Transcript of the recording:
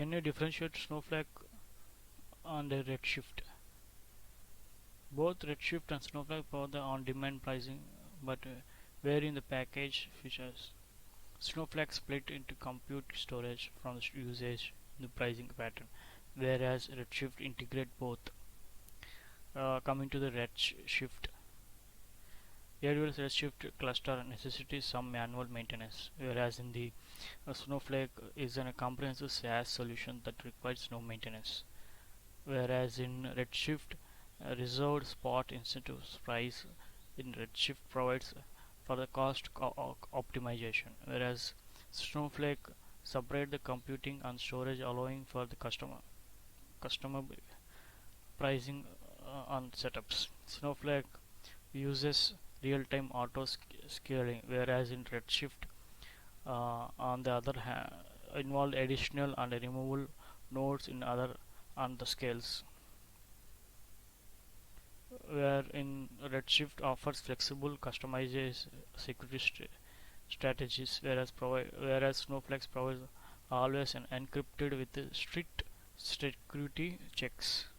Can you differentiate Snowflake and Redshift? Both Redshift and Snowflake provide the on-demand pricing, but vary in the package features. Snowflake split into compute storage from the usage in the pricing pattern, whereas Redshift integrate both. Coming to the Redshift, AWS Redshift cluster necessitates some manual maintenance, whereas in the Snowflake is a comprehensive SaaS solution that requires no maintenance. Whereas in Redshift, reserved spot incentives price in Redshift provides for the cost optimization, whereas Snowflake separate the computing and storage, allowing for the customer pricing on setups. Snowflake uses real-time auto scaling, whereas in Redshift, on the other hand, involve additional and removable nodes in other on the scales. Where in Redshift offers flexible customized security strategies, whereas Snowflake provides always encrypted with strict security checks.